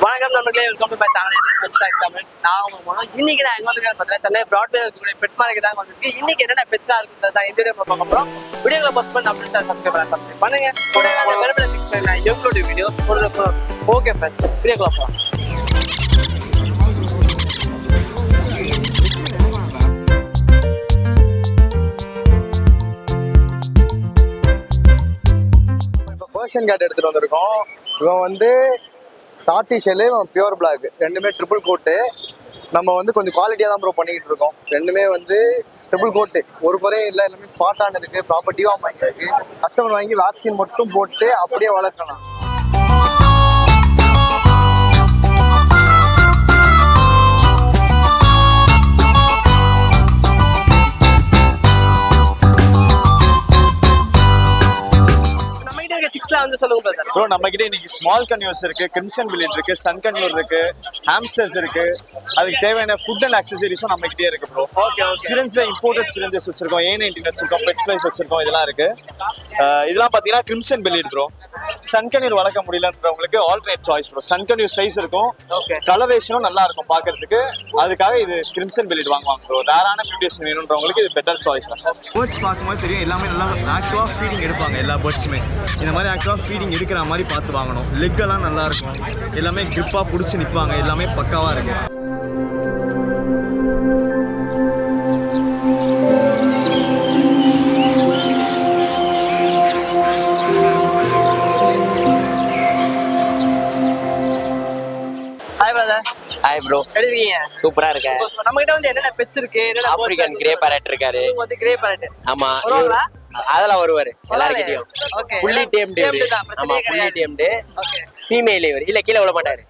வணக்கம் நண்பர்களே, welcome to my channel. நான் உங்க இன்னைக்கு நான் எங்க வந்து பார்த்தீங்கன்னா சென்னை பிராட்வே இருக்கக்கூடிய பெட் மார்க்கெட் தான் வந்திருக்கு. இன்னைக்கு என்னென்ன பெட்ஸா இருக்குன்றது தான் இந்த வீடியோ பார்க்க போறோம். வீடியோல போஸ்ட் பண்ணி அப்படின்னு சப்ஸ்கிரைப் பண்ணுங்க. கூட அந்த பெருமையில கிளிக் பண்ணி எங்களோட வீடியோஸ் போடுறோம். ஓகே ஃப்ரெண்ட்ஸ், வீடியோக்குள்ள போலாம். இப்போ பர்ஷியன் கேட் எடுத்துட்டு வந்திருக்கோம். இவன் வந்து டார்டிஷியலு, பியூர் பிளாக், ரெண்டுமே ட்ரிபிள் கோட்டு. நம்ம வந்து கொஞ்சம் குவாலிட்டியாக தான் ப்ரோ பண்ணிக்கிட்டு இருக்கோம். ரெண்டுமே வந்து ட்ரிபிள் கோட்டு, ஒரு குறையும் இல்லை. எல்லாமே ஸ்பாட்டான இருக்குது, ப்ராப்பர்ட்டியும் வாங்கியிருக்கு. கஸ்டமர் வாங்கி வேக்சின் மட்டும் போட்டு அப்படியே வளர்க்கலாம். ப்ரோ நம்ம கிட்ட இன்னைக்கு ஸ்மால் கன்யூர்ஸ் இருக்கு, கிரிம்சன் வில்லேஜ் இருக்கு, சன் கன்யூர் இருக்கு, ஹாம்ஸ்டர்ஸ் இருக்கு. அதுக்கு தேவையான ஃபுட் அண்ட் அக்சசரிஸும் நம்ம கிட்டே இருக்கு ப்ரோ. சிரஞ்சில் இம்போர்ட்டட் சிரஞ்சஸ் வச்சிருக்கோம், A19 வச்சிருக்கோம், பெட்ஸ் லைஃப் வச்சிருக்கோம். இதெல்லாம் இருக்கு. இதெல்லாம் பாத்தீங்கன்னா கிரிம்சன் வில்லேஜ் ப்ரோ. சன் கன்யூர் வளர்க்க முடியலன்றவங்களுக்கு alternate choice bro. Sun conure size இருக்கும், கலரேஷனும் நல்லா இருக்கும் பாக்குறதுக்கு. அதுக்காக இது கிரிம்சன் வில்லேஜ் வாங்குவாங்க ப்ரோ. ரேரான மியூட்டேஷன் வேணுன்றவங்களுக்கு இது பெட்டர் சாய்ஸ். பேர்ட்ஸ் பார்க்கும்போது தெரியும், எல்லாமே நல்லா ஆக்டிவாக ஃபீடிங் எடுப்பாங்க. எல்லா பேர்ட்ஸுமே இந்த மாதிரி ஆக்டிவாக ஃபீடிங் எடுக்கிற மாதிரி பார்த்து வாங்கணும். லெக்கெல்லாம் நல்லா இருக்கும், எல்லாமே கிரிப்பாக பிடிச்சி நிற்பாங்க, எல்லாமே பக்காவாக இருக்கு. ஹாய் ப்ரோ, எப்படி இருக்கீங்க? சூப்பரா இருக்கேன். நம்ம கிட்ட வந்து என்னென்ன பெட்ஸ் இருக்கு? ஆப்பிரிக்கன் கிரே பேரட் இருக்காரு. கிரே பேரட், ஆமா, அதெல்லாம் வருவாரு எல்லார்கிட்டயும். ஃபுல்லி டேம்டு. ஆமா, ஃபுல்லி டேம்டு. ஃபீமேல் இவர் இல்ல, கீழே விட மாட்டாரு.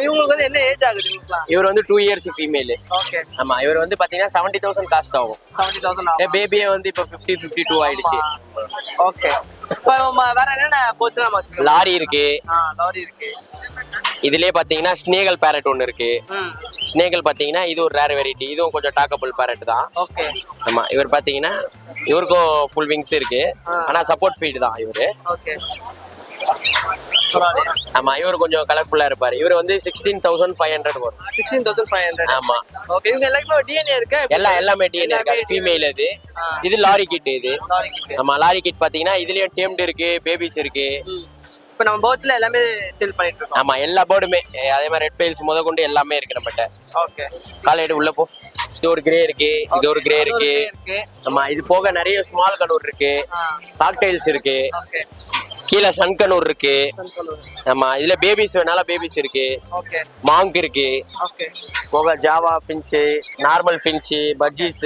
இவங்களுக்கு வந்து என்ன ஏஜ் ஆகுது? இவர் வந்து 2 இயர்ஸ் ஃபீமேல். ஓகே. ஆமா, இவர் வந்து பாத்தீங்கன்னா 70,000 காஸ்ட் ஆகும். 70,000. பேபியே வந்து இப்போ 52 ஆயிடுச்சு. ஓகே. வேற என்னென்ன போச்சுனா? லாரி இருக்கு. லாரி இருக்கு. இதுலயே பாத்தீங்கன்னா ஸ்னேகல் பேரட் ஒன்னு இருக்கு. ஸ்னேகல் பாத்தீங்கன்னா இது ஒரு ரேர் வெரைட்டி. இதுவும் கொஞ்சம் டாக்கபிள் பேரட் தான். ஓகே. ஆமா, இவர் பாத்தீங்கன்னா இவருக்கும் ஃபுல் விங்ஸ் இருக்கு, ஆனா சப்போர்ட் ஃபீட் தான் இவரு. ஓகே. ஆமா, இவர் கொஞ்சம் கலர்ஃபுல்லா இருப்பாரு. இவர் வந்து 16,500 வரும். 16,500. ஆமா. ஓகே. இவங்க எல்லாமே டிஎன்ஏ இருக்கு. எல்லாமே டிஎன்ஏ இருக்கு. ஃபீமேல் இது. இது லாரி கிட். இது ஆமா, லாரி கிட் பாத்தீங்கன்னா இதுலயும் டேம்டு இருக்கு, பேபிஸ் இருக்கு. இப்போ நம்ம பேர்ட்ஸ்ல எல்லாமே சேல் பண்ணிட்டு இருக்கோம். ஆமா, எல்லா பேர்டுமே அதே மாதிரி ரெட் பெயில்ஸ் முத கொண்டு எல்லாமே இருக்கு நம்மகிட்ட. ஓகே. காலையில உள்ள போ. இது ஒரு கிரே இருக்கு, இது ஒரு கிரே இருக்கு. ஆமா, இது போக நிறைய ஸ்மால் கனூர் இருக்கு, காக்டைல்ஸ் இருக்கு. ஓகே. கீழே சன் கனூர் இருக்கு. ஆமா, இதுல பேபிஸ் வேணாலும் பேபிஸ் இருக்கு. ஓகே. மாங்க் இருக்கு. ஓகே. போக ஜாவா ஃபின்ச், நார்மல் ஃபின்ச், பஜ்ஜீஸ்.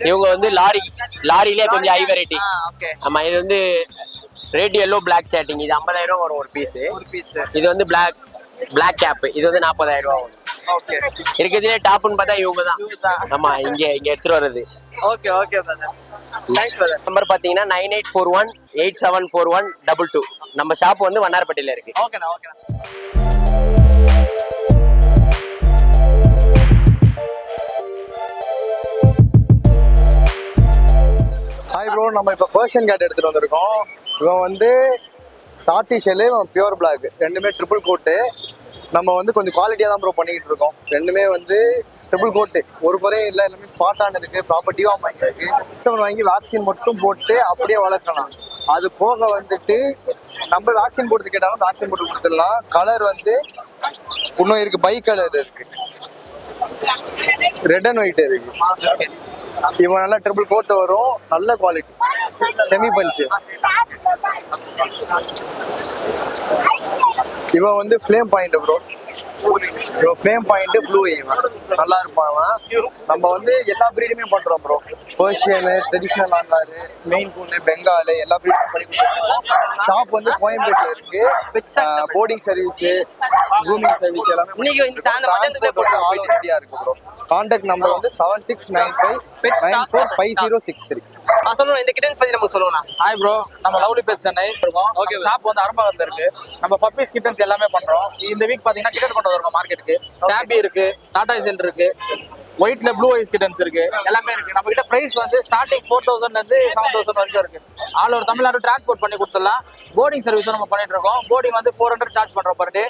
இவங்க வந்து லாரியிலே கொஞ்சம் ஹை வெரைட்டி. ஆமா, இது வந்து ரெட் எல்லோ பிளாக் சேட்டிங். இது 50,000 வரும் ஒரு பீஸ். இது வந்து பிளாக் கேப். இது வந்து 40,000 வரும். ஓகே. இருக்கிறதுலே டாப்னு பார்த்தா இவங்க தான். ஆமா, இங்க எடுத்துட்டு வர்றது. Okay. Okay brother, thanks brother. Number பாத்தீங்கன்னா 9841874122. நம்ம ஷாப் வந்து வண்ணாரப்பட்டியில இருக்கு. ஓகேண்ணா, ஓகேண்ணா. ஹாய் ப்ரோ, நம்ம இப்போ பர்ஷியன் கேட் எடுத்துட்டு வந்திருக்கோம். இவன் வந்து டார்டிஷியலு, பியூர் பிளாக், ரெண்டுமே ட்ரிபிள் கோட்டு. நம்ம வந்து கொஞ்சம் குவாலிட்டியாக தான் ப்ரோ பண்ணிக்கிட்டு இருக்கோம். ரெண்டுமே வந்து ட்ரிபிள் கோட்டு, ஒரு குறையும் இல்லை. எல்லாமே ஸ்பாட்டான இருக்குது, ப்ராப்பர்ட்டியும் வாங்கியிருக்கு. கஸ்டமர் வாங்கி வேக்சின் மட்டும் போட்டு அப்படியே வளர்க்கலாம். அது போக வந்துட்டு நம்ம வேக்சின் போட்டு கேட்டாலும் வேக்சின் போட்டு கொடுத்துடலாம். கலர் வந்து இன்னும் இருக்குது, பை கலர் இருக்குது, ரெட் அண்ட் ஒயிட் இருக்கு. இவன் நல்லா ட்ரிபிள் கோட் வரும், நல்ல குவாலிட்டி, செமி பஞ்சு. இவன் வந்து ஃப்ளேம் பாயிண்ட் ப்ரோ. இவன் ஃப்ளேம் பாயிண்ட் ப்ளூ. இவன் நல்லா இருப்பான். நம்ம வந்து எல்லா ப்ரீடுமே பண்றோம் ப்ரோ. பர்ஷியனு, ட்ரெடிஷ்னல் ஆங்காரு, மெயின் கூண்டு, பெங்காலு, எல்லா ப்ரீடும் பண்ணி கொடுத்துருக்கோம். ஷாப் வந்து கோயம்பேட்டில் இருக்கு. போர்டிங் சர்வீஸ், ரூமிங் சர்வீஸ் எல்லாமே ஆல் ஓவர் இந்தியா இருக்கு ப்ரோ. கான்டாக்ட் நம்பர் வந்து 7695945063. சொல்லுங்க, இந்த கிட்டன்ஸ் பத்தி நமக்கு சொல்லுங்க. ஹாய் ப்ரோ, நம்ம லவ்லி பெட் சென்னை இருக்கோம். ஓகே. ஷாப் வந்து அரம்பகத்துல இருக்கு. நம்ம பப்பீஸ் கிட்டன்ஸ் எல்லாமே பண்றோம். இந்த வீக் பாத்தீங்கன்னா கிட்டன் கொண்டு வரோம் மார்க்கெட்டுக்கு. டேபி இருக்கு, டாடா செல் இருக்கு, ஒயிட்ல ப்ளூ ஐஸ் கிட்டன்ஸ் இருக்கு, எல்லாமே இருக்கு. நம்ம கிட்ட பிரைஸ் வந்து ஸ்டார்டிங் 4,000 இருந்து 7,000 வரைக்கும் இருக்கு. ஆல் ஓவர் தமிழ்நாடு டிரான்ஸ்போர்ட் பண்ணி கொடுத்துடலாம். போர்டிங் சர்வீஸும் நம்ம பண்ணிட்டு இருக்கோம். போர்டிங் வந்து 400 சார்ஜ் பண்றோம் per day.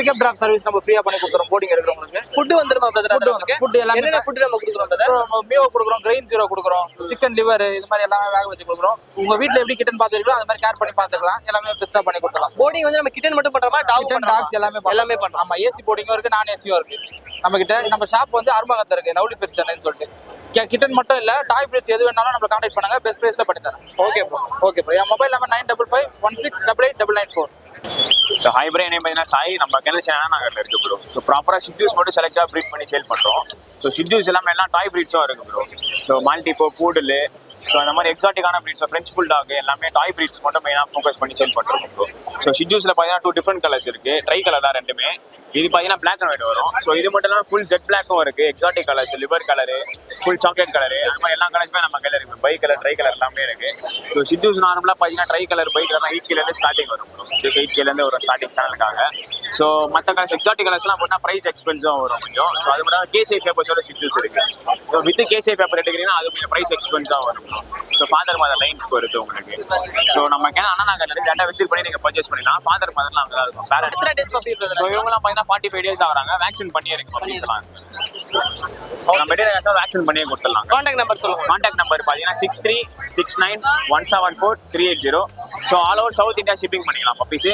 Pickup drop service நம்ம ஃப்ரீயா பண்ணி கொடுத்துறோம் போர்டிங் எடுக்கிறவங்களுக்கு. ஃபுட் வந்துருமா பிரதர்? Food வந்து- food எல்லாமே என்னென்ன ஃபுட் நம்ம கொடுக்குறோம் பிரதர்? மியோ கொடுக்குறோம், கிரெயின் ஜீரோ கொடுக்குறோம், சிக்கன் லிவர் இது மாதிரி எல்லாமே வேக வச்சு கொடுக்குறோம். உங்க வீட்ல எப்படி கிட்டன் பாத்துருக்கீங்களோ அது மாதிரி கேர் பண்ணி பாத்துக்கலாம். எல்லாமே பெஸ்டா பண்ணி கொடுக்கலாம். போர்டிங் வந்து நம்ம கிட்டன் மட்டும் பண்றோமா? டாக் கிட்டன் டாக்ஸ் எல்லாமே எல்லாமே பண்றோம். ஆமா, ஏசி போர்டிங்கும் இருக்கு, நான் ஏசியும் இருக்கு நம்ம கிட்ட. நம்ம ஷாப் வந்து அருமகத்துல இருக்கு, லவ்லி பெட் சென்னைன்னு சொல்லிட்டு. கிட்டன் மட்டும் இல்ல, டாய் பிரிட்ஜ் எது வேணாலும் நம்ம கான்டாக்ட் பண்ணுங்க, பெஸ்ட் பிரைஸ்ல பண்ணி தரேன். Okay bro. Okay bro. என் மொபைல் நம்பர் 9551688994. ஸோ ஹைப்ரே என்ன பார்த்தீங்கன்னா சாய் நம்ம கெனல் சேனல் நாங்கள் இருக்கு ப்ரோ. ஸோ ப்ராப்பராக ஷிட்யூஸ் மட்டும் செலக்டாக ப்ரீட் பண்ணி சேல் பண்ணுறோம். ஸோ ஷிட்யூஸ் எல்லாமே எல்லாம் டாய் ப்ரீட்ஸும் இருக்கு ப்ரோ. ஸோ மால்டிபோ, பூடல், ஸோ அந்த மாதிரி எக்ஸாட்டிக்கான ப்ரீட்ஸ், ஃப்ரெஞ்ச் புல்டாக் எல்லாமே டாய் ப்ரீட்ஸ் மட்டும் மெயினாக ஃபோக்கஸ் பண்ணி சேல் பண்ணுறோம் ப்ரோ. ஸோ ஷிட்யூஸில் பார்த்தீங்கன்னா 2 டிஃப்ரெண்ட் கலர்ஸ் இருக்கு. ட்ரை கலர் தான் ரெண்டுமே. இது பார்த்தீங்கன்னா பிளாக் அண்ட் ஒயிட் வரும். ஸோ இது மட்டும் இல்லாமல் ஃபுல் ஜெட் பிளாக்கும் இருக்கு, exotic colours, liver colour, full chocolate colour, அந்த மாதிரி எல்லா கலர்ஸுமே நம்ம கையில் இருக்கு. பை கலர், ட்ரை கலர் எல்லாமே இருக்கு. ஸோ ஷிட்யூஸ் நார்மலாக பார்த்தீங்கன்னா tri colour, bi colour 8K starting வரும் ப்ரோ. ஜஸ்ட் 8K ஒரு ஸ்டார்டிங் சேனலுக்காக. ஸோ மற்ற கலர்ஸ் எக்ஸாட்டிக் கலர்ஸ்லாம் போட்டால் ப்ரைஸ் எக்ஸ்பென்ஸும் வரும் கொஞ்சம். ஸோ அது மட்டும் கேசிஐ பேப்பர்ஸோட ஷிட்யூஸ் இருக்கு. ஸோ வித் கேசிஐ பேப்பர் எடுக்கிறீங்கன்னா அது கொஞ்சம் ப்ரைஸ் எக்ஸ்பென்ஸாக வரும். ஸோ ஃபாதர் மதர் லைன்ஸ் பொறுத்து உங்களுக்கு. ஸோ நம்ம ஆனால் நாங்கள் நிறைய டேட்டா விசிட் பண்ணி நீங்கள் பர்ச்சேஸ் பண்ணிக்கலாம். ஃபாதர் மதர்லாம் அங்கே தான் இருக்கும். பேரண்ட் எத்தனை டேஸ் பப்பி ஸோ பிரதர்? இவங்கலாம் பார்த்தீங்கன்னா 45 days ஆகுறாங்க. வேக்சின் பண்ணியே இருக்கு பப்பீஸ்லாம். நம்ம மெட்டீரியல் வேக்சின் பண்ணியே கொடுத்துடலாம். கான்டாக்ட் நம்பர் சொல்லுங்க. கான்டாக்ட் நம்பர் பார்த்தீங்கன்னா 6369174030. So all over south India shipping பண்ணிக்கலாம். பப்பீஸ்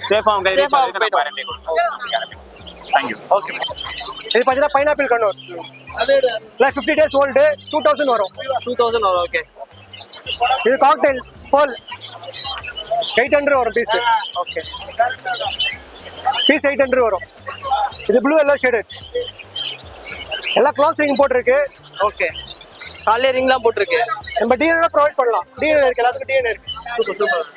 சேஃபாக உங்க Safe ஆ போயிட்டு கேரண்டி கொடுக்கும். தேங்க்யூ. ஓகே. இது பார்த்தீங்கன்னா pineapple Kannur plus 50 days old 2000 வரும். 2000 வரும். ஓகே. இது காக்டெயில் போல் 800 வரும் பீஸ். ஓகே. பீஸ் 800 வரும். இது ப்ளூ எல்லோ ஷேடட். எல்லாம் க்ளோஸ் ரிங் போட்டிருக்கு. ஓகே. காலையில ரிங்லாம் போட்டுருக்கு. நம்ம டிஎன்ஏ ப்ரொவைட் பண்ணலாம். டிஎன்ஏ இருக்கு, எல்லாத்துக்கும் டிஎன்ஏ இருக்கு. Super super.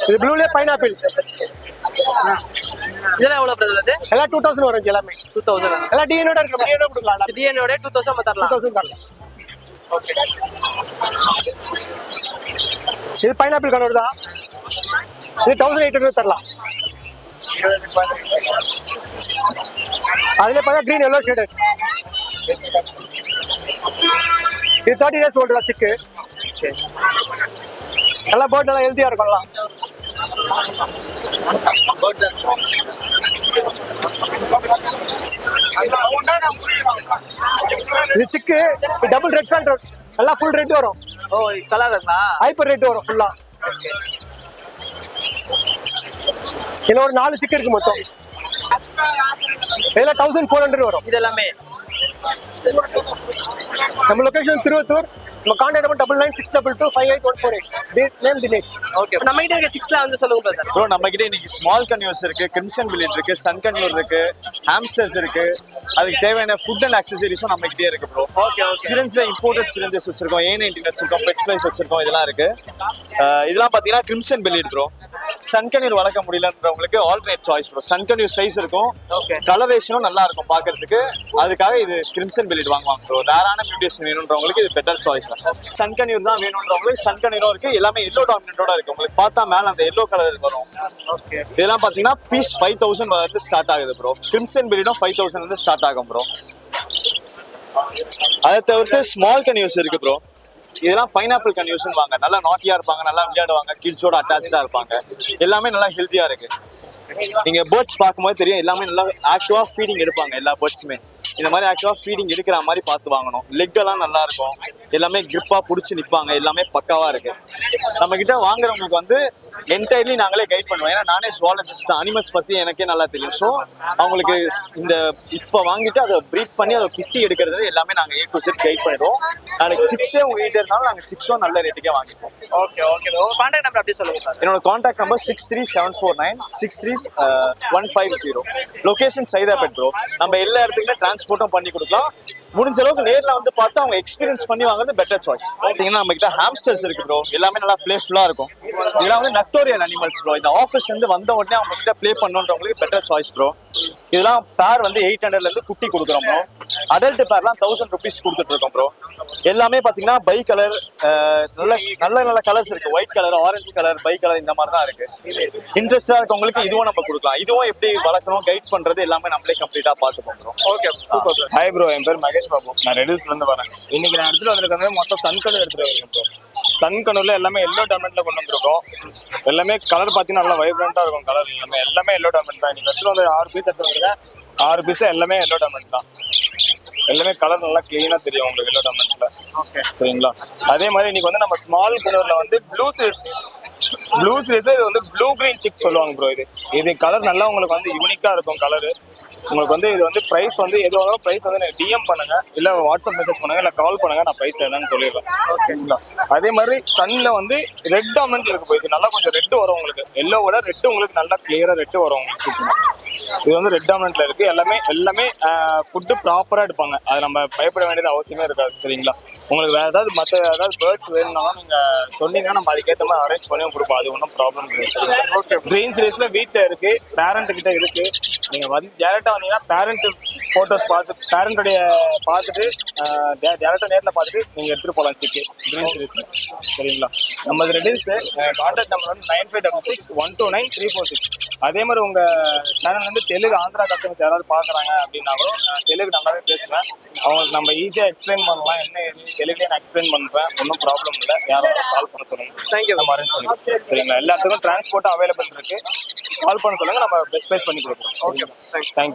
இது ப்ளூலே பைனாப்பிள். இதெல்லாம் எவ்வளவு பிரதர் அது? எல்லாம் 2000 வரும். எல்லாமே 2000. எல்லாம் டிஎன்ஏ இருக்கு. டிஎன்ஏ கொடுக்கலாம். டிஎன்ஏ 2000 தரலாம். 2000 தரலாம். இது பைனாப்பிள் கலர் தான். இது 1800 தரலாம். அதுல பார்த்தா கிரீன் எல்லோ ஷேடட். இது 30 days ஓல்டு தான் சிக்கு. நல்லா பேர்ட் நல்லா ஹெல்த்தியா இருக்கும்லாம். இது சிக்கு டபுள் ரெட் ஃபேண்ட் எல்லாம் ஃபுல் ரெட் வரும். ஓ கலர் இருக்கா? ஹைப்பர் ரெட் வரும் ஃபுல்லா. இதுல ஒரு 4 சிக்கு இருக்கு மொத்தம். இதுல 1400 வரும். இது எல்லாமே நம்ம லொகேஷன் திருவத்தூர். நம்ம contact number 9996225848. Name Dinesh. Okay. நம்ம கிட்ட இருக்க 6ல வந்து சொல்லுங்க பிரதர். ப்ரோ நம்ம கிட்ட இன்னைக்கு ஸ்மால் கன்யூஸ் இருக்கு, கிரிம்சன் வில்லேஜ் இருக்கு, சன் கன்யூர் இருக்கு, ஹாம்ஸ்டர்ஸ் இருக்கு. அதுக்கு தேவையான ஃபுட் அண்ட் ஆக்சசரிஸும் நம்ம கிட்டே இருக்கு ப்ரோ. Okay okay. சிரன்ஸ்ல இம்போர்ட்டட் சிரன்ஜஸ் வச்சிருக்கோம், A90 வச்சிருக்கோம், பெட் ஸ்லைஸ் வச்சிருக்கோம். இதெல்லாம் இருக்கு. இதெல்லாம் பாத்தீங்கன்னா கிரிம்சன் வில்லேஜ் ப்ரோ. சன் கன்யூர் வளர்க்க முடியலன்றவங்களுக்கு alternate choice bro. Sun conure size இருக்கும், ஓகே. கலரேஷனும் நல்லா இருக்கும் பாக்குறதுக்கு. அதுக்காக இது கிரிம்சன் வில்லேஜ் வாங்குவாங்க ப்ரோ. ரேரான மியூட்டேஷன் வேணுன்றவங்களுக்கு இது பெட்டர் சாய்ஸ். சன் கன்யூர் தான் வேணுன்றவங்களுக்கு சன் கன்யூரும் இருக்கு. எல்லாமே எல்லோ டாமினன்ட்டோட இருக்கு. உங்களுக்கு பார்த்தா மேல அந்த எல்லோ கலர் வரும். ஓகே. இதெல்லாம் பாத்தீங்கன்னா பீஸ் 5000 வந்து ஸ்டார்ட் ஆகுது ப்ரோ. கிரிம்சன் வில்லேஜும் 5000 வந்து ஸ்டார்ட் ஆகும் ப்ரோ. அதை தவிர்த்து ஸ்மால் கன்யூஸ் இருக்கு ப்ரோ. இதெல்லாம் பைனாப்பிள் கன்யூஸ் வாங்க. நல்லா நாட்டியா இருப்பாங்க, நல்லா விளையாடுவாங்க, கிட்ஸோட அட்டாச்சா இருப்பாங்க. எல்லாமே நல்லா ஹெல்த்தியா இருக்கு. நீங்க பேர்ட்ஸ் பார்க்கும்போது தெரியும், எல்லாமே நல்லா ஆக்டிவா ஃபீடிங் எடுப்பாங்க. எல்லா பேர்ட்ஸுமே இந்த மாதிரி ஆக்டிவா ஃபீடிங் எடுக்கிற மாதிரி பார்த்து வாங்கணும். லெக் எல்லாம் நல்லா இருக்கும், எல்லாமே கிரிப்பா பிடிச்சி நிற்பாங்க, எல்லாமே பக்காவா இருக்கு. நம்ம கிட்ட வாங்குறவங்களுக்கு வந்து என்டையர்லி நாங்களே கைட் பண்ணுவோம். ஏன்னா நானே ஜுவாலஜிஸ்ட் தான், அனிமல்ஸ் பத்தி எனக்கே நல்லா தெரியும். ஸோ அவங்களுக்கு இந்த இப்போ வாங்கிட்டு அதை ப்ரீட் பண்ணி அதை குட்டி எடுக்கிறது எல்லாமே நாங்கள் A to Z கைட் பண்ணிடுவோம். நாளைக்கு சிக்ஸே உங்க கிட்ட இருந்தாலும் நாங்கள் 6 நல்ல ரேட்டுக்கே வாங்கிப்போம். Okay okay. உங்க கான்டாக்ட் நம்பர் அப்படியே சொல்லுங்க சார். என்னோட contact number 63749635150. Location Saidapet bro. நம்ம எல்லா இடத்துக்குமே டிரான்ஸ்போர்ட்டும் பண்ணி கொடுக்கலாம். முடிஞ்ச அளவுக்கு நேரில் வந்து பார்த்து அவங்க எக்ஸ்பீரியன்ஸ் பண்ணி வாங்குறது பெட்டர் சாய்ஸ். பார்த்தீங்கன்னா நம்ம கிட்ட ஹாம்ஸ்டர்ஸ் இருக்கு ப்ரோ. எல்லாமே நல்லா பிளேஃபுல்லா இருக்கும். இதெல்லாம் வந்து நக்டோரியல் அனிமல்ஸ் ப்ரோ. இந்த ஆஃபீஸ் வந்து வந்த உடனே அவங்க கிட்ட ப்ளே பண்ணுன்றவங்களுக்கு பெட்டர் சாய்ஸ் ப்ரோ. இதெல்லாம் பேர் வந்து 800ல இருந்து குட்டி கொடுக்குறோம் ப்ரோ. அடல்ட் பேர்லாம் 1000 ருபீஸ் கொடுத்துட்டு இருக்கோம் ப்ரோ. எல்லாமே பாத்தீங்கன்னா பை கலர், நல்ல கலர்ஸ் இருக்கு. White colour, orange colour, bi colour இந்த மாதிரி தான் இருக்கு. இன்ட்ரெஸ்டா இருக்கவங்களுக்கு இதுவும் நம்ம கொடுக்கலாம். இதுவும் எப்படி வளர்க்கணும், கைட் பண்றது எல்லாமே நம்மளே கம்ப்ளீட்டா பார்த்துப்போம் bro. Okay super bro. Hi bro, என் பேர் மகேஷ் பாபு. நான் ரெடில்ஸ்ல இருந்து வரேன். இன்னைக்கு நான் எடுத்துட்டு வந்திருக்கிறது மொத்தம் சன் கலர் எடுத்துட்டு வந்திருக்கேன் ப்ரோ. சன் கலர்ல எல்லாமே எல்லோ டார்மெண்ட்ல கொண்டு வந்திருக்கோம். எல்லாமே கலர் பார்த்தீங்கன்னா நல்லா வைப்ரண்டா இருக்கும். கலர் எல்லாமே எல்லோ டார்மெண்ட் தான். இன்னைக்கு எடுத்துட்டு வந்து 6 பீஸ் எடுத்து வந்திருக்கேன். 6 பீஸ்ல எல்லாமே எல்லோ டார்மெண்ட் தான். எல்லாமே கலர் நல்லா கிளீனா தெரியும் உங்களுக்கு எல்லோ டார்மெண்ட்ல. ஓகே சரிங்களா. அதே மாதிரி இன்னைக்கு வந்து நம்ம ஸ்மால் கலர்ல வந்து ப்ளூ சீஸ் இது வந்து ப்ளூ கிரீன் சிக் சொல்லுவாங்க ப்ரோ. இது கலர் நல்லா உங்களுக்கு வந்து யூனிக்கா இருக்கும் கலரு. உங்களுக்கு வந்து இது வந்து பிரைஸ் வந்து எதுவாக பிரைஸ் வந்து எனக்கு டிஎம் பண்ணுங்க, இல்ல வாட்ஸ்அப் மெசேஜ் பண்ணுங்க, இல்ல கால் பண்ணுங்க, நான் பிரைஸ் என்னன்னு சொல்லிடுறேன். ஓகேங்களா. அதே மாதிரி சன்ல வந்து ரெட் டார்மெண்ட் இருக்கு ப்ரோ. இது நல்லா கொஞ்சம் ரெட் வரும் உங்களுக்கு. எல்லோவோட ரெட் உங்களுக்கு நல்லா கிளியரா ரெட் வரும் உங்களுக்கு. இது வந்து ரெட் டார்மெண்ட்ல இருக்கு. எல்லாமே ஃபுட்டு ப்ராப்பரா எடுப்பாங்க. அது நம்ம பயப்பட வேண்டியது அவசியமே இருக்காது. சரிங்களா. உங்களுக்கு வேற ஏதாவது மற்ற ஏதாவது பேர்ட்ஸ் வேணும்னாலும் நீங்க சொன்னீங்கன்னா நம்ம அதுக்கேற்ற மாதிரி அரேஞ்ச் பண்ணி கொடுப்போம். அது ஒன்றும் ப்ராப்ளம் கிடையாது. ஓகே. கிரீன் சீரீஸ்ல வீட்டில் இருக்கு, பேரண்ட் கிட்ட இருக்கு. நீங்க வந்து டேரக்டா வந்தீங்கன்னா பேரண்ட் போட்டோஸ் பார்த்து பேரண்ட்டுடைய பார்த்துட்டு டேரக்டா நேரில் பார்த்துட்டு நீங்க எடுத்துட்டு போகலாம் சிக்கு கிரீன் சீரீஸ். சரிங்களா. நம்ம ரெடில்ஸ் கான்டாக்ட் நம்பர் வந்து 9566129346. அதே மாதிரி உங்க சேனல் வந்து தெலுங்கு ஆந்திரா கஸ்டமர்ஸ் யாராவது பார்க்குறாங்க அப்படின்னாலும் தெலுங்கு நல்லாவே பேசுவேன். அவங்களுக்கு நம்ம ஈஸியாக எக்ஸ்பிளைன் பண்ணலாம். என்ன ஏது தெலுங்குலேயே நான் எக்ஸ்பிளைன் பண்ணுறேன். ஒன்றும் ப்ராப்ளம் இல்லை. யாராவது கால் பண்ண சொல்லுங்க. தேங்க்யூ. நம்ம அரேஞ்ச் பண்ணிக்கலாம். சரிங்களா. எல்லாத்துக்கும் டிரான்ஸ்போர்ட்டும் அவைலபிள் இருக்கு. கால் பண்ண சொல்லுங்க, நம்ம பெஸ்ட் ப்ரைஸ் பண்ணி கொடுக்குறோம். Okay thank you.